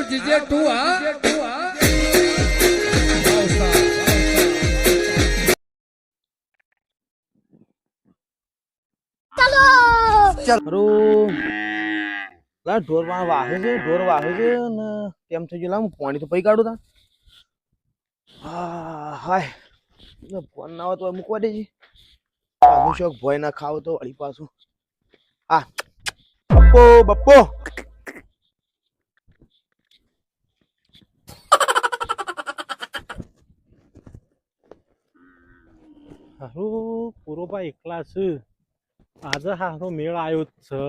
મારું જીજે 2 હા લા ઢોર વાહે છે ને કેમ થઈ ગયું? લા હું પાણી તો પઈ કાઢું તા. હાય ફોન ના હોય તો મૂકવા દેજે. આનું શોખ ભોય ના ખાવ તો વળી પાછું. હા બપ્પો બપ્પો હારું પૂરો ભાઈ એકલા છે. આજે હારો મેળ આવ્યો છે.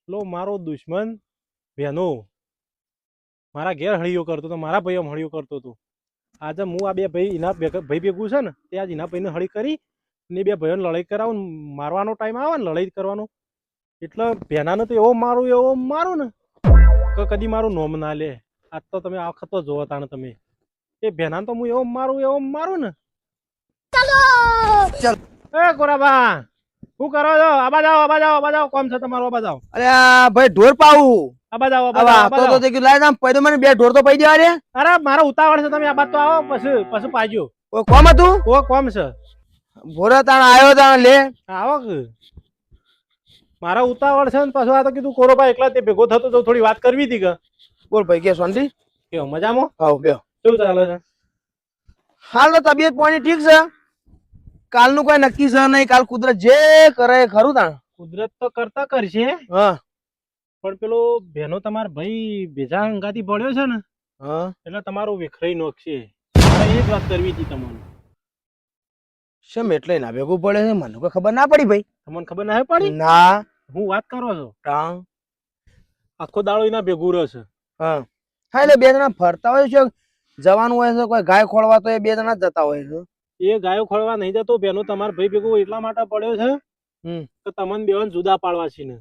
લો મારો દુશ્મન બેનો મારા ઘેર હળીઓ કરતો તો, મારા ભાઈઓ હળીઓ કરતો હતો. આજે હું આ બે ભાઈ એના ભાઈ ભેગું છે ને તે આજ એના ભાઈને હળી કરી ને બે ભાઈઓને લડાઈ કરાવું. મારવાનો ટાઈમ આવે ને લડાઈ કરવાનો એટલે બેનાને તો એવો મારું ને કે કદી મારું નોમ ના લે. આજ તો તમે આ વખત તો જોવો તાણે તમે એ બેનાને તો હું એવો મારું ને. ચાલ એ ગોરાબા શું કરો છો? આબા જાઓ કોમ છે તમારો. આબા જાઓ. અરે આ ભાઈ ઢોર પાવું આબા જાઓ. તો તે કીધું લાય આમ પૈદો મને બે ઢોર તો પઈ દેવા રે. અરે મારો ઉતાવળ છે, તમે આબા તો આવો પછી પાજો. ઓ કોમ હતું ઓ કોમ છે. ભોરા તાણ આવ્યો તાણ લે આવો કે મારા ઉતાવળ છે ને પાછું આ તો કીધું કોરોબા એકલા તે ભેગો થતો તો થોડી વાત કરવી હતી કે. બોલ ભાઈ કે શાંતિ કેવો મજામાં? આવ બે શું ચાલે છે? હાલ તો તબિયત પાણી ઠીક છે. કાલનું કોઈ નક્કી છે નહીં. કાલ કુદરત જે કરે ખરું તાણ. કુદરત તો કરતા કરશે હા પણ પેલો બેનો તમારો ભાઈ ભેજા અંગાથી પડ્યો છે ને હા એટલે તમારું વિખરાઈ નોખશે. મારે એ જ વાત કરવી હતી તમને. શેમ એટલે ના ભેગું પડે છે? મને કોઈ ખબર ના પડી ભાઈ. તમને ખબર ના પડી? ના હું વાત કરો છો ટાંગ આખો દાડો એના ભેગું રહેશે. હા હા એટલે બે જણા ફરતા હોય છે. જવાનું હોય છે કોઈ ગાય ખોળવા તો એ બે જણા જ જતા હોય છે. એ ગાયો ખોળવા નહીં જતો બેનો તમારા ભાઈ ભેગું એટલા માટે પડ્યો છે કે તમને બેવાને જુદા પાડવા છે ને.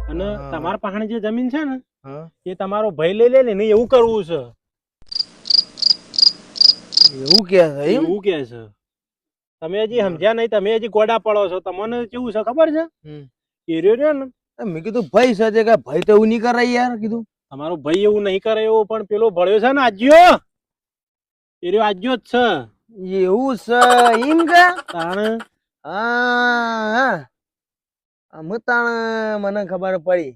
અને તમારા પાણી જે જમીન છે ને એ તમારો ભાઈ લઈ લે ને એવું કરવું છે. એવું કે છે એમ? એવું કે છે. તમે હજી સમજ્યા નહીં. તમે હજી ગોડા પડો છો. તમને કેવું છે ખબર છે? એ રહ્યો ને મેં કીધું ભાઈ છે કે ભાઈ તો એવું નહીં કરે યાર. કીધું તમારો ભાઈ એવું નહીં કરે એવું પણ પેલો ભળ્યો છે ને આજ્યો એ રહ્યો આજ્યો જ છે. એવું છે એમ કે? તાણે હા તાણ મને ખબર પડી.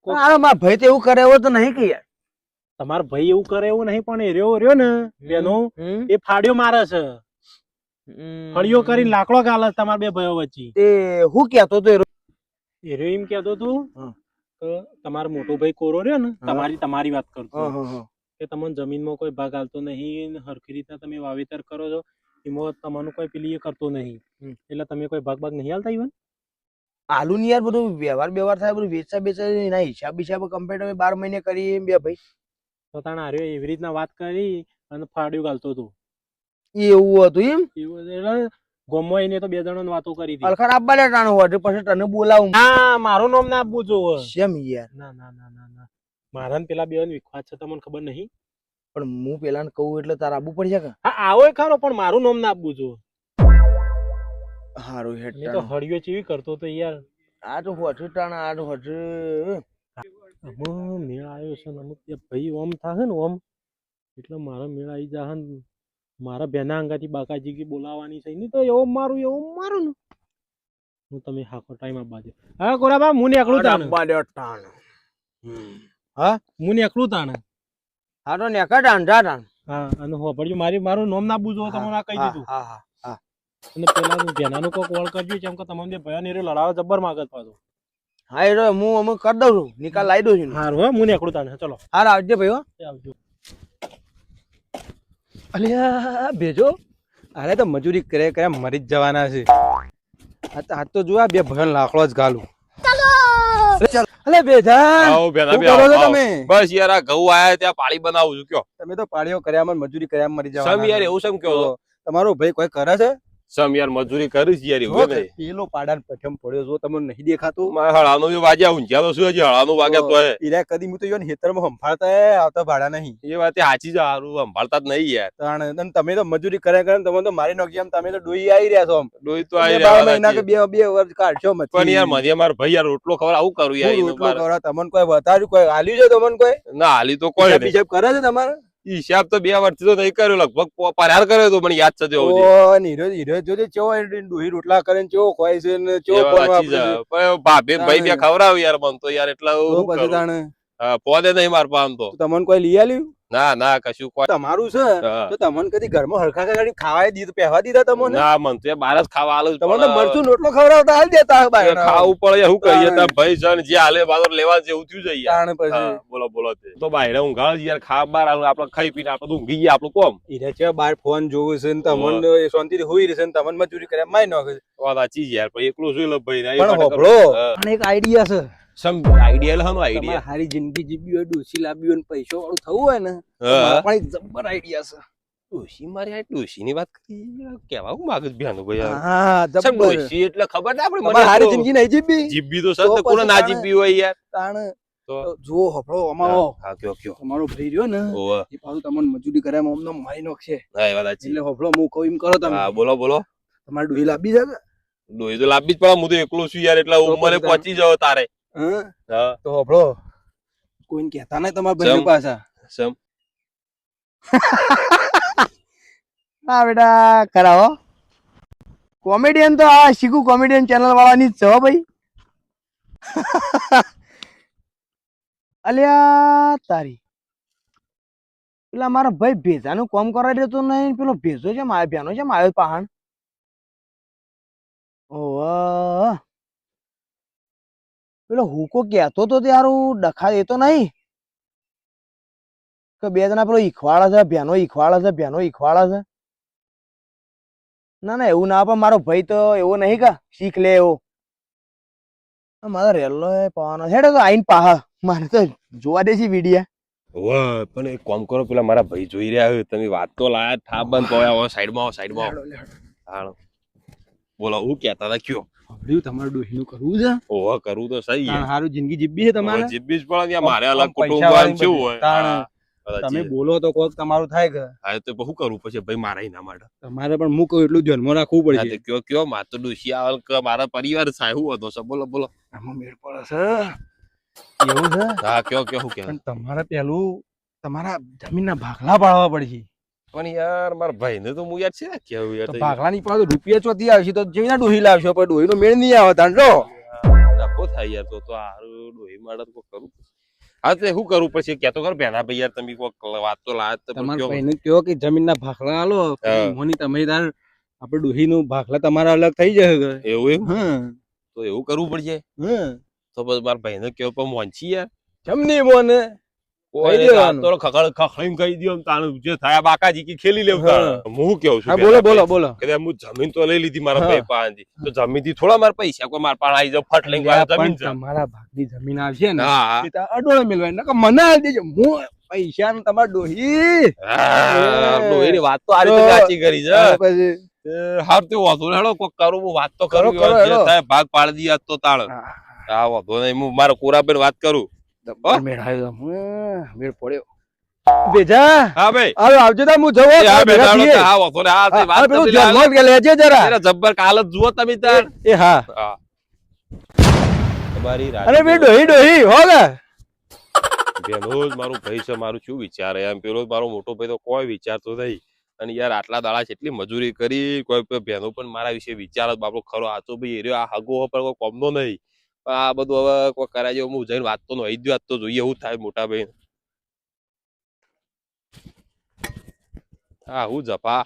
મારા ભાઈ તો એવું કરે એવો તો નહીં કે યાર. તમારો ભાઈ એવું કરે એવું નહીં પણ એ રહ્યો ને બેનો એ ફાડ્યો મારે છે. ફળિયો કરીને લાકડો ગાલે તમારા બે ભાઈઓ વચ્ચે. તે હું કેતો તો એ રહ્યો એમ કેતો તું કે તમારો મોટો ભાઈ કોરો રહ્યો ને તમારી વાત કરતો કે તમને જમીનમાં કોઈ ભાગ આલતો નહીં. હરખી રીતના તમે વાવેતર કરો છો એમાં તમારું કોઈ પેલી એ કરતો નહીં એટલે તમે કોઈ ભાગ નહીં આલતા ઈવન. આલુ ની યાર બધું વ્યવહાર થાય બધું વેચા એના હિસાબ કમ્પ્લીટ 12 મહિને કરી બે ભાઈ. તો તાણ આર્યો એવી રીતના વાત કરી અને ફાડ્યું ગાલતો હતો. એવું હતું એમ? એટલે ગોમમાં એને તો બે જણાને વાતો કરી હતી. અલખર આપવા ટાણું હોય પછી તને બોલાવું. ના મારું નામ ના આપવું જોવે. કેમ યાર? ના મારા ને પેલા બે વિખવાદ છે તમને ખબર નહીં? પણ હું પેલા કહું એટલે તારે આપવું પડશે કે? હા આવો ખરો પણ મારું નામ ના આપવું જોવે. હારું હેડ તો હળિયો ચેવી કરતો તો યાર. આ તો હોઠું ટાણા આ તો હોઠું મેળ આવ્યો છે ને અમુક ભાઈ ઓમ થાશે ને ઓમ એટલે મારા મેળ આવી જા ને મારા બેના અંગાથી બાકાજી બોલાવાની છે નહીં તો એવું મારું ને હું તમે હાકો ટાઈમ આપવા દે. હા કોરાબા હું ને એકલું તાણ. હા હું ને એકલું તાણ. હા તો નેકા ટાણ. હા અને હોભળ્યું મારું નામ ના બૂજો તમને કહી દીધું. હા અને પેલા બેનાનું કોઈ કોલ કરજો કેમ કે તમને ભયા લડાવા જબ્બર માગત પાછો. હા એ હું અમુક કરી દઉં છું. નિકાલ લાવી દઉં છું. હારું હો હું ને એકલું તાણ. ચલો હાર આવજે ભાઈ હો. આવજો. અલ્યા ભેજો અરે તો મજૂરી કરે મરી જ જવાના છે. આ તો જોવા બે ભયન લાકડો જ ગાલું. અલે બેજા આવો બેના શું બે કરો છો આવો. તમે? બસ યાર આ ઘઉં આયા ત્યાં પાણી બનાવું છું કયો. તમે તો પાળીઓ કર્યા મજૂરી કર્યા મરી જવાના સમ યાર એવું સમ કયો તો તમારો ભાઈ કોઈ કરે છે? સમ યાર મજૂરી કરીશ યાર એવું નહીં પેલો પાડાને પઠમ પડ્યો જો તમને નહીં દેખાતું મારે હળાનો બી વાગ્યા ઊંઝ્યા તો શું હજી હળાનો વાગ્યા તો ઈરા કદી હું તો યોન હેતરમાં સંભાળતા આવતા ભાડા નહીં એ વાત સાચી છે હારું સંભાળતા જ નહીં યાર તાણ અને તમે તો મજૂરી કરે કરે તમે તો મારી નાખી આમ તમે તો ડોઈ આવી રહ્યા છો આમ ડોઈ તો આવી બે રહ્યા મહિના કે સાચી. બે વર્ષ કાઢશો મત પણ યાર મને માર ભાઈ યાર રોટલો ખબર આવું કરું યાર એનું મારે. તમને કોઈ વધાર્યું કોઈ હાલ્યું છે તમને કોઈ ના હાલી તો કોઈ નહીં હિસાબ કરે છે તમારે હિસાબ તો 2 વર્ષથી તો નહીં કર્યો લગભગ પરાર કર્યો તો મને યાદ છે તેવો દી. ઓ નીરજ હીરજ જોજે ચેવો ડોહી રોટલા કરે ને ચેવો ખવાય છે ને એ ચેવો વાત કોણ સાચી છે. વાપરે છે. પણ ભાભી ને ભાઈ બે ખવડાવ યાર મન તો યાર એટલે તો હું પછી કરું? તાણે હા, પોદે નહીં માર પામ તો તો તમને કોઈ લઈ આલ્યું ના ના કશું કોઈ તમારું છે હા. તો તમને કદી ઘરમાં હરખા ગાડી ખાવાય દીધું પહેવા દીધા તમને ના મન તો યાર બહાર જ ખાવા આલું તમને તો મરચું રોટલો ખવડાવતા હાલ દેતા બાયણા. ખાવું પડે શું કરીએ તાણે. તાર ભાઈ છે ને જે હાલે બાજુ લેવા જેવું થયું છે યાર તાણે પછી હા, બોલો બોલો તે. તો બાયણે ઊંઘાળ યાર ખાવા બાર આલું આપણે ખાઈ પીને આપણે તો ઊંઘી ગયા આપણું કોમ ઈરે છે બાર ફોન જોવે છે ને તમને શાંતિથી હોઈ રહેશે ને તમને મજૂરી કરે માય નાખે છે. વાત સાચી છે યાર પણ એકલું શું લે ભાઈ ના, એ પણ માટે હોભળો કરું. હા. પણ એક આઈડિયા છે સમ આઈડિયા લહનો તમારે આઈડિયા હારી જિંદગી જીવવી હોય ડોસી લાવવી હોય ને પૈસો વાળું થવું હોય ને તો હા. મારા પણ એક જબ્બર આઈડિયા છે ડોશી મારી આ ડોશીની વાત કરી યાર, કેવા હું માગું છું ભ્યાનું ભાઈ યાર. હા સમ જબ્બર ડોશી એટલે ખબર ના આપણે તમારે હારી જિંદગી નહીં જીવવી જીભી તો તો સર કોને પછી ના તાણે. જીભી હોય યાર તાણ તો જો હોભળો અમારો હા કયો કયો તમારો ભાઈ રહ્યો ને ઓવા એ પાછું તમને મજૂરી કરે અમને મારી નાખશે હા એ વાત સાચી એટલે હોભળો હું કહું એમ કરો તમે હા બોલો બોલો તમારે ડોહી લાવવી છે કે? ડોહી તો લાવવી જ પડે હું તો એકલો છું યાર એટલે તો ઉંમરે પછી પહોંચી જાવ તારે હા હા તો હોભળો કોઈને કહેતા નહીં તમારા ભાઈ જમ. પાછા સમ હા બેટા કરાવો કોમેડિયન તો આ શીખું કોમેડિયન ચેનલ વાળાની જ છે હો ભાઈ અલ્યા તારી પેલા મારા ભાઈ ભેજાનું કામ કરાવી દેતો નહીં પેલો ભેજો છે મારે ભ્યાનો છે મારે પહાણ ઓહ પેલો હુકો કહેતો તો ત્યારું ડખા દેતો નહીં કે બે જણા પેલો ઈખવાડે છે ભ્યાનો ઈખવાડે છે ભ્યાનો ઈખવાડે છે ના ના એવું ના પણ મારો ભાઈ તો એવો નહીં કે શીખ લે એવો મારો રેલો પાવાનો હેડે તો આઈને પાહા મારે તો જોવા દે છે વિડીયા વાહ પણ એક કામ કરો પેલા મારા ભાઈ જોઈ રહ્યા હોય તમે વાત તો લાયા થા બંધ તો આવો સાઈડમાં હાલો બોલો હું કહેતા હતા કયો સાંભળ્યું તમારે ડોહીનું કરવું છે ઓવા કરું તો સહી તાણ હારું જિંદગી જીવવી છે તમારે જીભી જ પડે યાર મારે અલગ પૈસા કુટુંબ વાળી કેવું બધી. હોય તાણ. હા, વાત તમે સાચી. બોલો તો કોક તમારું થાય કે હા તો શું કરું પછી ભાઈ મારા એના માટે તમારે પણ હું કહું એટલું ધ્યાનમાં રાખવું હા પડશે તો કયો માર તો ડોશી આવે કે મારા પરિવાર સાહેબ હતો છે બોલો બોલો આમાં મેળ પડે છે એવું છે હા કયો કયો શું કહેવાય પણ તમારે પેલું તમારા જમીનના ભાગલા પાડવા પડશે પણ યાર મારા ભાઈને તો હું યાર છે ને કેવું યાર તો ભાગલાની પાસે રૂપિયા ચોથી આવશે તો જેવી ડોહી લાવશો પણ ડોહીનો મેળ નહીં આવે તાણ જો ડખો થાય યાર તો હારું ડોહી માટે તો કોક કરું હા તો શું કરું પછી કેતો કર બેના ભાઈ યાર તમે કોક વાત તો લાયા તો પણ તમારા કયો. ભાઈને કહો કે જમીનના ભાગલા આલો હા. મોની તમે તાર આપણે ડોહીનું ભાગલા તમારા અલગ થઈ જશે કે એવું એમ હા તો એવું કરવું પડશે હા તો પછી મારા ભાઈને કેવો પણ મોંચી યાર જમની મોને કોઈ કહી દેવાનું. તો ખખડીને કહી દો તાણ જે થાય બાકાજી કે ખેલી લેવું તાણ. હા. હું કેવું છું હા બેના બોલો ભાઈ. બોલો બોલો કે હું જમીન તો લઈ લીધી મારા હા. ભાઈ પાસેથી તો જમીન થી થોડા મારા પૈસા કોઈ મારા પાસે આવી જાવ ફટ લઈને યા જમીન પણ છે તમારા ભાગની જમીન આવશે ને હા હા. એ તો અડોળે મેળવાય નકર મને આલી દેજો હું પૈસા ને તમારા ડોહી હા, ડોહીની વાત તો આ રીતે તો- સાચી કરી છે અને પછી હાર તો વાંધો નહીં, હેડો કોક કરું હું વાત તો કરું કરો, જે હેડો. થાય ભાગ પાડી દી આજ તો તાળ હા વાંધો નહીં હું મારા કોરાબેન વાત કરું ડબ્બર મેળ આવ્યો મેળ પડ્યો બેજા હા ભાઈ હાલો આવજો તા હું જવો એ હા ભેગા બેટા, થઈએ. હા વાંધો નહીં. હા તે હા, વાત પેલું કરી ધ્યાનમાં જ લેજે જરા એના જબ્બર કાલ જ જુઓ તમે તાર એ હા હા તમારી અરે બે ડોહી ડોહી હો કે પેલો જ મારું ભાઈ છે મારું શું વિચારે એમ પેલો જ મારો મોટો ભાઈ તો કોઈ વિચારતો નહીં અને યાર આટલા દાડા કેટલી મજૂરી કરી કોઈ બહેનો પણ મારા વિશે વિચાર જ બાપડો ખરો આચો ભાઈ એર્યો આ હગો પર કોઈ કોમનો નહીં પણ આ બધું હવે કોઈ કરાય જેવું હું જઈને વાત તો નહીં જ વાત તો જોઈએ એવું થાય મોટા ભાઈ હા હું જપા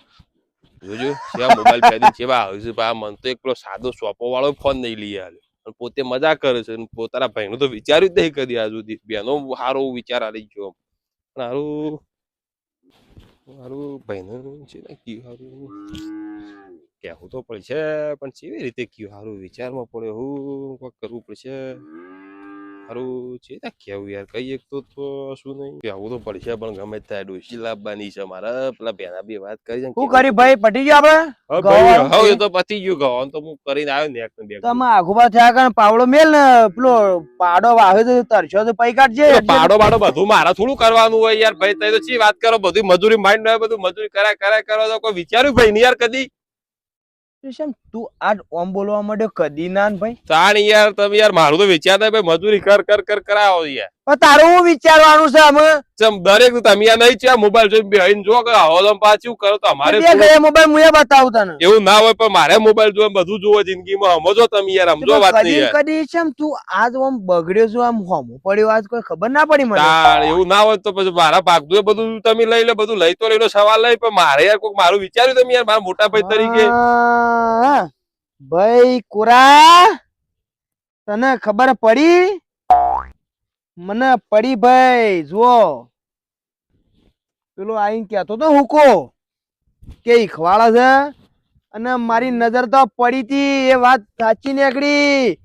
જોજો સેવા મોબાઈલ ફેરી સેવા આવે છે પણ આ મન તો એક પેલો સાદો સોપો વાળો ફોન નહીં લઈ આવ્યો અને પોતે મજા કરે છે અને પોતાના ભાઈનું તો વિચાર્યું જ નહીં કદી આ સુધી બેનો સારો વિચાર આવી ગયો પણ હારું મારું ભાઈનું છે ને કયું હારું કહેવું તો પડશે પણ કેવી રીતે કયું હારું વિચારમાં પડ્યો હું કોક કરવું પડશે હારું છે ત્યાં કેવું યાર કઈ એક તો શું નહીં કેવું તો પડશે પણ ગમે ત્યાં ડોશી લાવવાની છે મારા પેલા બેના બી વાત કરી છે શું કરી ભાઈ પટી ગયો આપડે ગવાનું હવે છે. એ તો પતી ગયું ગવાનું તો હું કરીને આવ્યો ને એક ને બે તમે આઘુબા થયા કારણ પાવડો મેલ ને પેલો પાડો વાવ્યો તો તરસ્યો તો પૈ કાઢજે પાડો બાડો બધું મારા થોડું કરવાનું હોય યાર ભાઈ તમે તો ચી વાત કરો બધું મજૂરી માઇન્ડ હોય બધું મજૂરી કરાય કરો તો કોઈ વિચાર્યું ભાઈ ને યાર કદી શેમ તું આ ઓમ બોલવા માંડ્યો કદી ના ને ભાઈ તાણ યાર તમે યાર મારું તો વિચારતા ભાઈ મજૂરી કર કરાવો યાર પણ તારું હું વિચારવાનું છે અમે ચમ દરેક તમે યાર નહીં છે મોબાઈલ જોઈને બેહીને જો કે આવો તો પાછું કરો તો અમારે બે ગયા મોબાઈલ મુએ બતાવું તને એવું ના હોય પણ મારે મોબાઈલ જોઈને બધું જોવો જિંદગીમાં સમજો તમે યાર સમજો વાત નહીં યાર કદી શેમ તું આજ આમ બગડ્યો છું આમ હોમો પડ્યો આજ કોઈ ખબર ના પડી મને તાણ એવું ના હોય તો પછી મારા ભાગતું બધું તમે લઈ લે બધું લઈ તો લઈ લો સવાલ નહીં પણ મારે યાર કોઈક મારું વિચાર્યું તમે યાર મારા મોટા ભાઈ તરીકે હા, ભાઈ કોરા તને ખબર પડી મને પડી ભાઈ જુઓ પેલો આઈને કેતો તો હુકો કે ઈખવાળા છે અને મારી નજર તો પડી તી એ વાત સાચી નીકળી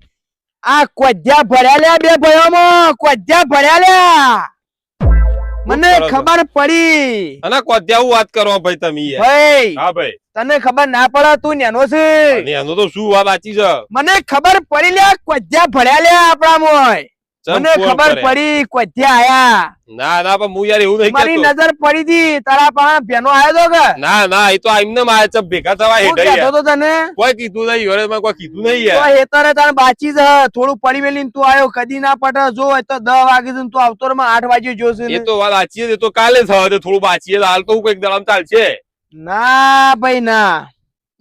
આ કોજ્યા ભર્યા લ્યા બે ભાઈઓમાં કોજ્યા ભર્યા લ્યા મને કરો છો? ખબર પડી અને કોદ્યાવું વાત કરો ભાઈ તમે યાર ભાઈ હા ભાઈ તને ખબર ના પડે તું નેનો છે અને એનો તો શું વાત સાચી છે મને ખબર પડી લ્યા કોજ્યા ભર્યા લ્યા આપણા મોય ચમ મને કોણ ખબર કરે? પડી કોજ્યા આયા ના ના પણ હું યાર એવું નહીં મારી કહેતો નજર પડી તી તારા પાસે ભેનો આયો તો કે ના ના એ તો એમને મારે છે ભેગા થવા હું હેઠળ કહેતો યાર તો તને કોઈ કીધું નહીં યાર મેં કોઈ કીધું નહીં તો યાર હેતરે તારે બાચી જ હ. થોડું પડી મેલીને તું આયો કદી ના પટે જો હોય તો 10 વાગે તું આવતો રે 8 વાગે જોશે એ ને. તો વાત સાચી છે એ તો કાલે થવા દે થોડું બાચી હાલ તો હું કઈક દડામ ચાલશે ના ભાઈ ના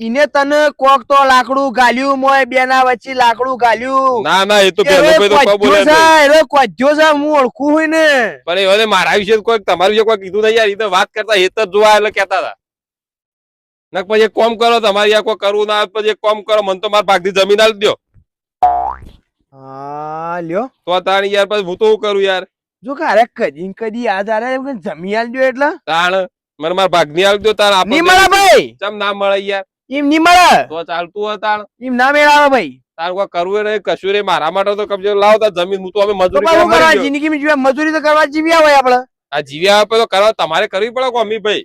ઈને તને કોક તો લાકડું ગાલ્યું મોય બેના વચ્ચે લાકડું ગાલ્યું ના ના એ તો પેલો ભાઈ તો કોઈ બોલે નહીં. એરો કોજ્યો છે હું ઓળખું હોય ને પણ એ વખતે મારા વિશે કોઈ તમારા વિશે કોઈ કીધું નહીં યાર એ તો વાત કરતા હેતર જોવા એટલે કેતા હતા નક પછી એક કામ કરો તમારે યાર કોઈ કરવું ના આવે પછી એક કામ કરો મને તો મારા ભાગની જમીન આલી દો હા લ્યો તો તાણ યાર પછી હું તો શું કરું યાર જો કે અરે કદી યાદ આરે જમી આલજો એટલે તાણ મને મારા ભાગની આલી દો તાણ ની મળે ભાઈ ચમ ના મળે યાર એમ ની મળે તો ચાલતું હોય તાણ એમ ના મેળાવે ભાઈ તાર કોઈ કરવું નહીં કશું રે મારા માટે તો કબજે લાવો તાર જમીન હું તો અમે તો મજૂરી પાછું કરવા કરવા મરી ગયો. જિંદગીમાં જીવ્યા મજૂરી તો કરવા જીવ્યા હોય આપડે આ જીવ્યા આપે તો કરવા તમારે કરવી પડે કોમી ભાઈ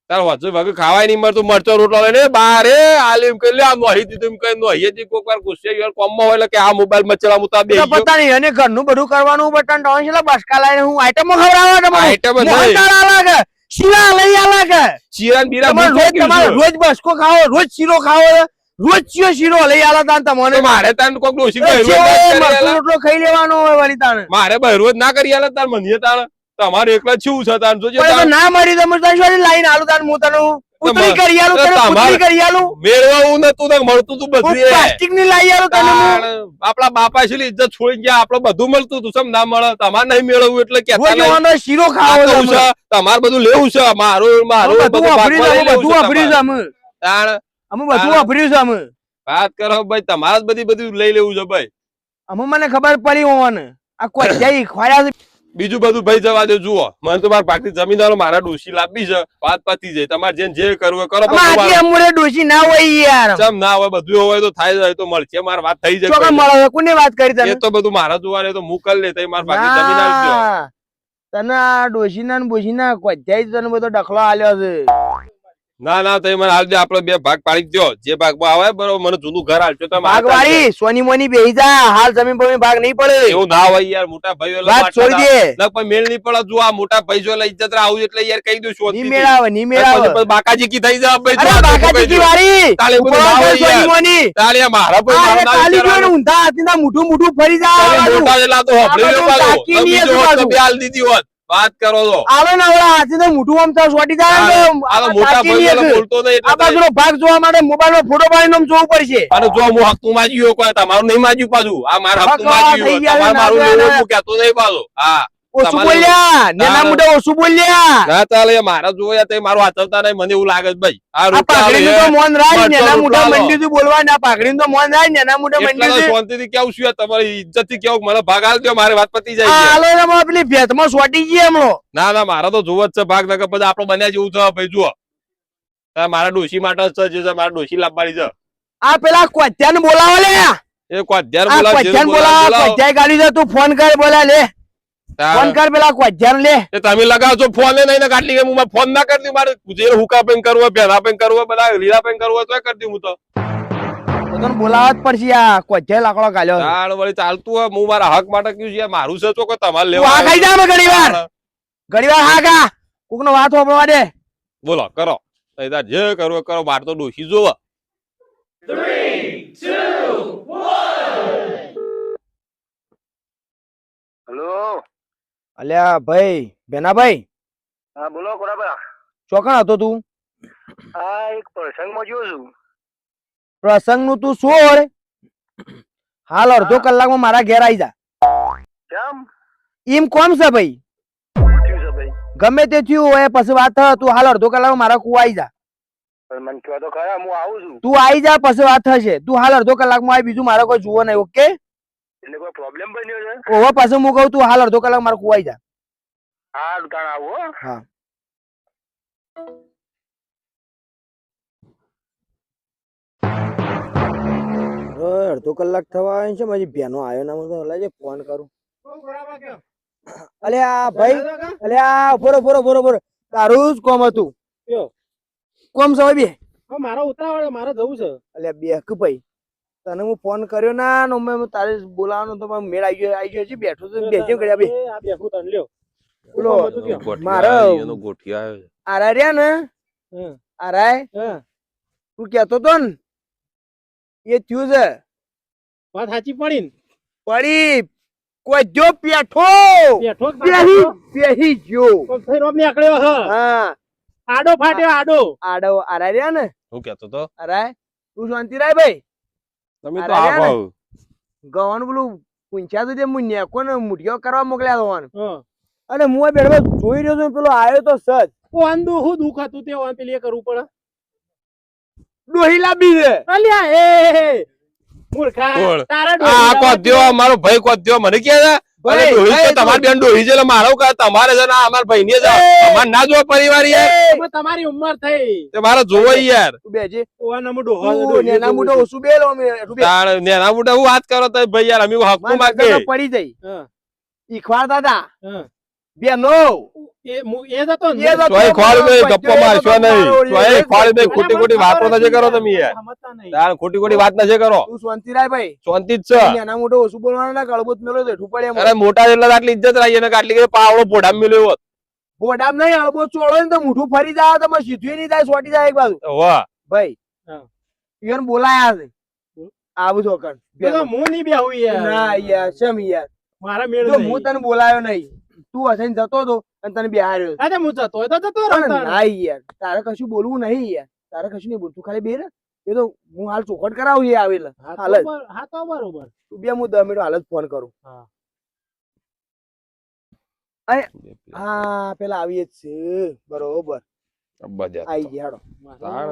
તાર વજુ વગર ખાવાય નહીં મળતું મરચો રોટલો લઈને બારે આલીમ કરી લે આ નોહી દીધું એમ કઈ નોહી દી કોક વાર ગુસ્સે યાર કોમમાં હોય એટલે કે આ મોબાઈલ માં ચલા મુતા બે તો પતા નહીં અને ઘરનું બધું કરવાનું બટન ટાઉન છે બસકા લાઈને હું આઈટમો ખવડાવવા તમારે આઈટમ જ નહીં. મોહનથાળ અલગ શીરા લઈ અલગ ચીરાન બીરા તમારે રોજ તમારે રોજ બસકો ખાઓ રોજ શીરો ખાઓ રોજ ચિયો શીરો લઈ આલા તાન તમને મારે તાન કોક ડોશી એ બહેરો જ ના કરી મરચું આલે. રોટલો ખાઈ લેવાનો હોય વળી તાને મારે બહેરો જ ના કરી આલે તાર મને તાણ તમારે એકલા જ શું છે તાન જોજે પણ એ તો તાણ. ના મળી તો મને તાન લાઈન આલું તાન હું તને પુતળી કરી આલું તો તને તમારે- પુતળી કરી આલું મેળવાવું નતું તાર મળતું તું હું બધું એ. પ્લાસ્ટિક ની લાઈ આલું તને તાણ હું આપડા બાપા છે ઇજ્જત છોડી ગયા આપડે બધું મળતું તું સમ ના મળે તમારે નહીં મેળવવું એટલે કેતા રોજ નહીં. જોવાનો શીરો આ ખાવો તો તમે. છે, તમારે બધું લેવું છે મારું મારું બધું બધું વાપરી ભાગમાં છે, લઈ લેવું બધું છે વાપર્યું છે તમારે. અમે તાણ અમે બધું તાણ. વાપર્યું છે અમે વાત કરો ભાઈ તમારે જ બધું લઈ લેવું છે ભાઈ અમે મને ખબર પડી હોવાને આ કોઈ જાય ખોયા છે બીજું બધું ભાઈ જવા દે જુઓ મને તો મારા પાકની જમીન વાળો મારા ડોશી લાવવી છે વાત પતી જાય તમારે જે કરવું હોય કરો આમાં આટલી પણ અમુરે ડોશી ના હોય યાર ચમ ના હોય બધું હોય તો થાય જાય તો મળશે મારે વાત થઈ ચોકા જાય મળે કોને વાત કરી તને એ તો બધું મારા જોવા તો મુકલ લે તો મારા પાકની જમીન આવી દો ના. તને આ ડોશીના ને બોશીના કોઈ જાય તને બધો ડખલો આલ્યો છે ના ના તમે મને હાલ દે આપડે બે ભાગ પાડી દો જે ભાગમાં આવે બરોબર મને જૂનું ઘર હાલશો તો ભાગ વાળી સોની મોની બેહી જા હાલ જમીન પર ભાગ નહીં પડે એવું ના હોય યાર મોટા ભાઈઓ એટલે વાત માટલા છોડી દે ના પણ મેળ નહીં પડે જો આ મોટા ભાઈ જો એટલે ઇજ્જત આવું એટલે યાર કહી દઉં છું ની મેળાવે ની મેળાવે બાકાજી કી થઈ જાય ભાઈ અરે બાકાજી કી વાળી તાલે બધું ના હોય સોની યાર. મોની તાલે મારા ભાઈ આ મારા કાલી નામ જોઈને ઊંધા હાથીના મુઠું મુઠું ફરી જા મોટા જેટલા તો હોભળી લો પાછો. તાકી તો નહીં બીજો હતું હોત તો પાછું. બે હાલ દીધી હોત વાત કરો તો આવે ને હવે હાથીને મુઠું આમ તો સોટી જાય ને તો આ તો મોટા તાકી ભાઈ નહીં એટલે હતું. બોલતો નહીં આ એટલે બાજુનો ભાગ જોવા માટે મોબાઈલમાં ફોટો પાડીને આમ જોવું પડશે અને જો હું હકતું માજ્યું કોઈ તમારું નહીં માજ્યું પાછું આ મારા હકતું હક માજ્યું થઈ ગયા તમારે ના મારું જોયા લેવું ને. હું કહેતો નહીં પાછો હા ઓછું તમારે- બોલ્યા નેના મોઢે ઓછું બોલ્યા ના ચાલે મારા જોયા તે મારું હાચવતા નહીં મને એવું લાગે છે ભાઈ આ આ રૂપિયા પાઘડીનું તો મોન રાખ મરચો નેના રોટલો મોઢા આલો. મંડીથી બોલવા ને આ પાઘડીનું તો મોન રાખ નેના મોઢા એટલા તો મંડીથી શાંતિથી કેવું છું યાર, તમારી ઇજ્જત થી કેવું મને ભાગ આલ દો મારે વાત પતી જાય આ છે. આલો ને માં પેલી ભેતમાં સોટી ગઈ હમણો ના ના મારા તો જોવો જ છે ભાગ નકર પછી આપણો બન્યા જેવું છે ભાઈ જુઓ મારા ડોશી માટે જ છે જે છે મારા ડોશી લાવવાની છે આ પેલા કોત્યાને બોલાવો લે એ કોધ્યાર આ બોલાવ, કોજ્જાન જેનું બોલાવ, બોલાવ. કોજ્જાએ ગાલી દે, તું ફોન કર બોલા લે તાર. ફોન કર પેલા કોજ્જાને લે. એ તમે લગાવજો ફોન નહીં ને કાટલી કે હું ફોન ના કરતી મારે જે હુકા પેન કરવો હોય, ભેના પેન કરવો હોય, બધા લીલા પેન કરવો હોય તો કરતી હું તો તો તને બોલાવવા જ પડશે આ કોજ્જાએ લાકડો ગાલ્યો છે. તાળ વળી ચાલતું હોય હું મારા હક માટે કયું છે યાર, મારું છે તો કોઈ તમારે તું લેવા આ ખાઈ જા ઘડી વાર હા કા કોક નો વાત હોપડવા દે. બોલો કરો અહીં તાર જે કરવું હોય કરો, બાર તો ડોસી જોવા. હેલો. અલ્યા ભાઈ ભેનાભાઈ હા બોલો કોરાબા. ચોકણ હતો તું? આ એક પ્રસંગમાં ગયો છું. પ્રસંગ નું તું શું હોય હાલ અડધો કલાકમાં મારા ઘેર આવી જા. કેમ? એમ કોમ છે ભાઈ, શું થયું છે ભાઈ? ગમે તે થયું હોય પછી વાત થાય, તું હાલ અડધો કલાકમાં મારા કુવા આવી જા. પણ મને કહો તો ખરા, હું આવું છું. તું આવી જા પછી વાત થશે. તું હાલ અડધો કલાકમાં આવી, બીજું મારે કોઈ જુઓ નહીં. ઓકે? એટલે કોઈ પ્રોબ્લેમ બન્યો છે? ઓહો પછી હું કહું તું હાલ અડધો કલાક મારા કુવા આવી જા. હા દુકાન આવું હો. હા અડધો કલાક થવા આવ્યો છે, મારી બેનો આવ્યો ના મને લાગે ફોન કરું. અલે આ ભાઈ, અલે આ બોરો તારું જ કોમ હતું. કયો? કોમ સવાય બે. મારો ઉતાવળ, મારે જવું છે. અલે બે કે ભાઈ તને હું ફોન કર્યો ના નો મેં તારે બોલાવાનો તો મારો મેળ આવી ગયો છે, બેઠો તો બેસ્યો કર્યા બે. આ બેઠું તને લ્યો. બોલો ગોઠિયા મારો એનો ગોઠિયા આવ્યો છે. આરા રહ્યા ને હમ. આરાય હા, તું કેતો તો ને એ થયું છે વાત સાચી પડી ને. પડી કોઈ જો પેઠો બેઠો જ પેહી પેહી જો કોક થઈ રોબ નીકળ્યો હ. હા આડો ફાટ્યો આડો. આડો આરા રહ્યા ને હું કેતો તો આરાય તું શાંતિ રાય ભાઈ. તમે તો અરે આ યાર. ભાવ ગવાનું પેલું પૂંછ્યા તો જે હું નેકો ને મુઠિયો કરવા મોકલ્યા હોવાનું હા. અને હું આ બેઠો જોઈ રહ્યો છું પેલો આવ્યો તો સજ ઓન દુઃખ દુઃખ હતું તે ઓન પેલી એ કરવું પડે. ડોહી લાંબી છે. અલ્યા એ મૂર્ખા બોલ. તારા આ ડોહા કોધ્યો મારો ભાઈ કોધ્યો મને કે છે ભાઈ, અને ડોહી ભાઈ, તો તમારી બેન ડોહી છે એટલે મારો કા તમારે છે ને અમાર ભાઈ ની છે અમાર ના જોવા પરિવાર યાર, તમે તમારી ઉંમર થઈ. તે મારે જોવો યાર. તું બેજે ઓન અમુ ડોહા તું ડોહી નેના મોટો જોવું ઓછું બેલો અમે તું બે. તાણ નેના મોટા હું વાત કરો તો ભાઈ યાર અમે હક મારી માંગે નજર તો પડી જઈ છે. હા, ઈખવાડતા હતા હા. બેનો એ જતો ને. એ જતો. તોય ખોળ નહીં, મારો ગપ્પો મારશો નહીં, તોય ખોળ નહીં, અલ્યા, ખોટી મને ખોટી વાતો ખબર નથી કરો જ તમે યાર. સમજતા નહીં. તાણ ખોટી ખોટી વાત નથી કરો, તું શાંતિ રાય ભાઈ. શાંતિ જ છે. નેના મોટો ઓછું બોલવાનું ના કળબૂત મેલો તો હેઠું પડે એમ. અરે મોટા જેટલા આટલી ઇજ્જત રહી અને આટલી કે પાવડો પોઢા મેલ્યો હોત. બોડામ નહીં અળબો ચોળો ને તો મોઢું ફરી જાય તો મને સીધું નહીં થાય સોટી જાય એક બાજુ વાહ ભાઈ. હા. ઈવન બોલાયા છે આવું તો કર એ તો હું નહીં બેહું યાર. ના યાર શેમ યાર મારા મેળ જો નહીં. હું તને બોલાયો નહીં, તું હસીને જતો હતો અને તને બેહાર્યો. અરે હું જતો હોય તો જતો રહો પણ તાણ. ના યાર તારે કશું બોલવું નહીં યાર, તારે કશું નહીં બોલતું, ખાલી બે ને એ તો હું હાલ ચોખટ કરાવું છે આવેલા હા હાલ જ. હા તો બરોબર. તું બે હું 10 મિનિટ હાલ જ ફોન કરું. હા. હા પેલા આવીએ જ છે બરોબર બધા આવી ગયા હાડો. મારો